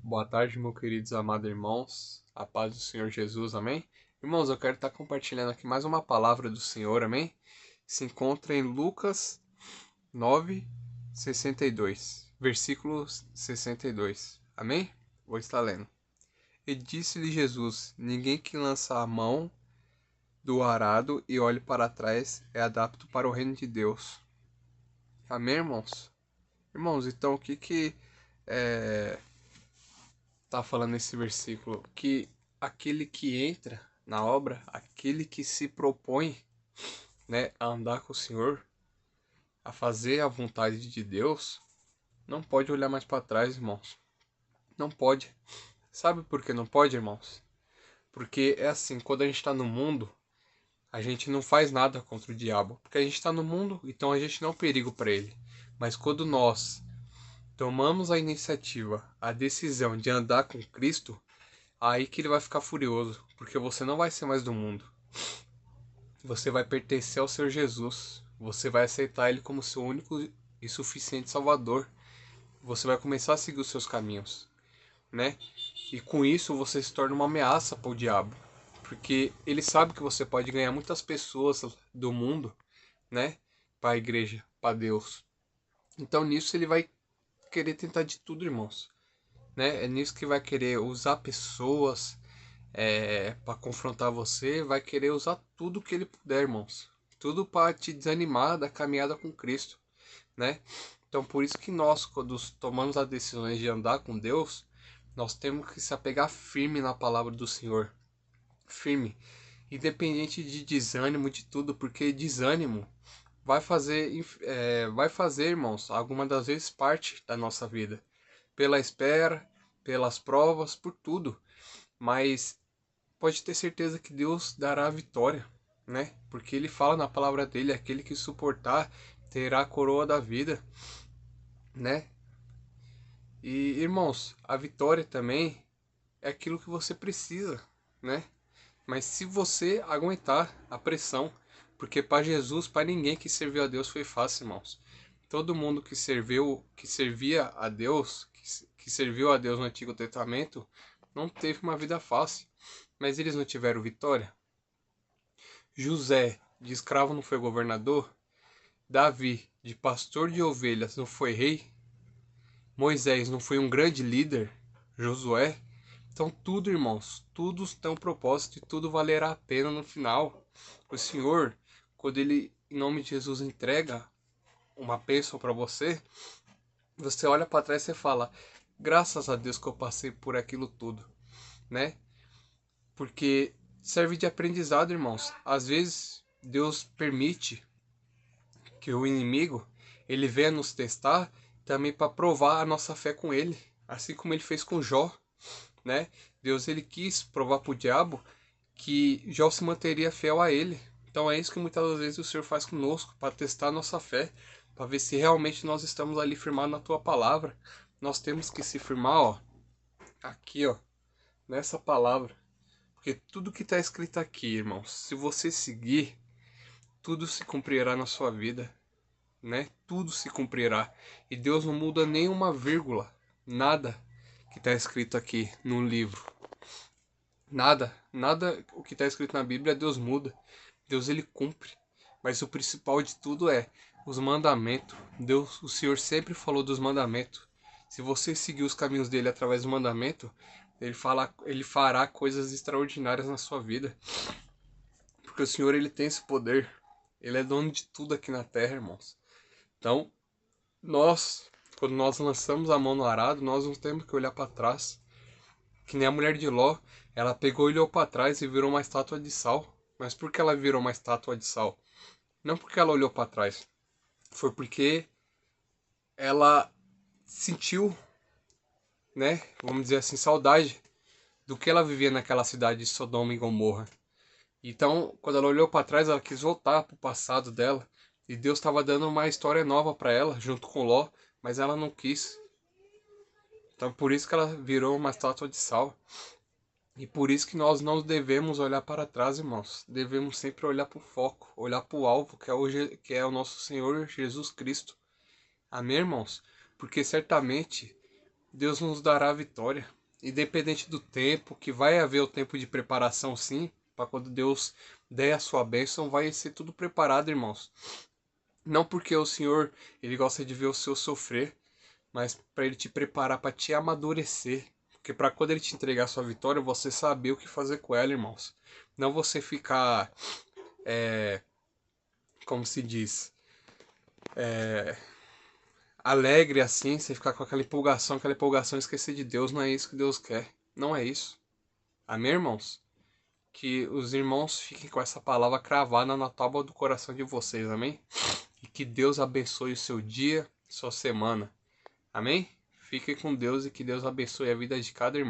Boa tarde, meus queridos amados irmãos. A paz do Senhor Jesus, amém? Irmãos, eu quero estar compartilhando aqui mais uma palavra do Senhor, amém? Se encontra em Lucas 9:62, versículo 62, amém? Vou estar lendo. E disse-lhe Jesus: Ninguém que lança a mão do arado e olhe para trás é adapto para o reino de Deus. Amém, irmãos? Irmãos, então o que tá falando nesse versículo? Que aquele que entra na obra, aquele que se propõe, né, a andar com o Senhor, a fazer a vontade de Deus, não pode olhar mais para trás, irmãos. Não pode. Sabe por que não pode, irmãos? Porque é assim, quando a gente está no mundo, a gente não faz nada contra o diabo, porque a gente está no mundo, então a gente não é um perigo para ele. Mas quando nós tomamos a iniciativa, a decisão de andar com Cristo, aí que ele vai ficar furioso, porque você não vai ser mais do mundo. Você vai pertencer ao Senhor Jesus. Você vai aceitar ele como seu único e suficiente Salvador. Você vai começar a seguir os seus caminhos, né? E com isso você se torna uma ameaça para o diabo, porque ele sabe que você pode ganhar muitas pessoas do mundo, né? Para a igreja, para Deus. Então nisso ele vai querer tentar de tudo, irmãos, né? É nisso que vai querer usar pessoas, para confrontar você, vai querer usar tudo que ele puder, irmãos. Tudo para te desanimar da caminhada com Cristo, né? Então, por isso que nós, quando tomamos as decisões de andar com Deus, nós temos que se apegar firme na palavra do Senhor. Firme. Independente de desânimo, de tudo, porque desânimo vai fazer, irmãos, alguma das vezes parte da nossa vida. Pela espera, pelas provas, por tudo. Mas pode ter certeza que Deus dará a vitória, né? Porque ele fala na palavra dele, aquele que suportar terá a coroa da vida, né? E irmãos, a vitória também é aquilo que você precisa, né? Mas se você aguentar a pressão, porque para Jesus, para ninguém que serviu a Deus foi fácil, irmãos. Todo mundo que servia a Deus, que serviu a Deus no Antigo Testamento, não teve uma vida fácil. Mas eles não tiveram vitória. José, de escravo, não foi governador? Davi, de pastor de ovelhas, não foi rei? Moisés não foi um grande líder? Josué? Então tudo, irmãos, tudo tem um propósito e tudo valerá a pena no final. O Senhor, quando Ele, em nome de Jesus, entrega uma bênção para você, você olha para trás e fala, graças a Deus que eu passei por aquilo tudo, né? Porque serve de aprendizado, irmãos. Às vezes Deus permite que o inimigo ele venha nos testar também para provar a nossa fé com ele, assim como ele fez com Jó, né? Deus ele quis provar para o diabo que Jó se manteria fiel a ele. Então é isso que muitas das vezes o Senhor faz conosco, para testar a nossa fé, para ver se realmente nós estamos ali firmados na tua palavra. Nós temos que se firmar, ó, aqui, ó, nessa palavra. Porque tudo que está escrito aqui, irmãos, se você seguir, tudo se cumprirá na sua vida, né? Tudo se cumprirá. E Deus não muda nenhuma vírgula, nada que está escrito aqui no livro. Nada, nada o que está escrito na Bíblia Deus muda. Deus ele cumpre. Mas o principal de tudo é os mandamentos. Deus, o Senhor sempre falou dos mandamentos. Se você seguir os caminhos dele através do mandamento, ele fará coisas extraordinárias na sua vida. Porque o Senhor ele tem esse poder. Ele é dono de tudo aqui na terra, irmãos. Então, quando nós lançamos a mão no arado, nós não temos que olhar para trás. Que nem a mulher de Ló, ela pegou e olhou para trás e virou uma estátua de sal. Mas por que ela virou uma estátua de sal? Não porque ela olhou para trás, foi porque ela sentiu, né, vamos dizer assim, saudade do que ela vivia naquela cidade de Sodoma e Gomorra. Então, quando ela olhou para trás, ela quis voltar para o passado dela. E Deus estava dando uma história nova para ela, junto com Ló, mas ela não quis. Então, por isso que ela virou uma estátua de sal. E por isso que nós não devemos olhar para trás, irmãos. Devemos sempre olhar para o foco, olhar para o alvo, que é o nosso Senhor Jesus Cristo. Amém, irmãos? Porque certamente Deus nos dará a vitória. Independente do tempo, que vai haver o tempo de preparação sim, para quando Deus der a sua bênção, vai ser tudo preparado, irmãos. Não porque o Senhor, ele gosta de ver o seu sofrer, mas para ele te preparar, para te amadurecer. Porque para quando ele te entregar a sua vitória, você saber o que fazer com ela, irmãos. Não você ficar, como se diz, alegre assim, você ficar com aquela empolgação e esquecer de Deus. Não é isso que Deus quer. Não é isso. Amém, irmãos? Que os irmãos fiquem com essa palavra cravada na tábua do coração de vocês, amém? E que Deus abençoe o seu dia, sua semana, amém? Fiquem com Deus e que Deus abençoe a vida de cada irmão.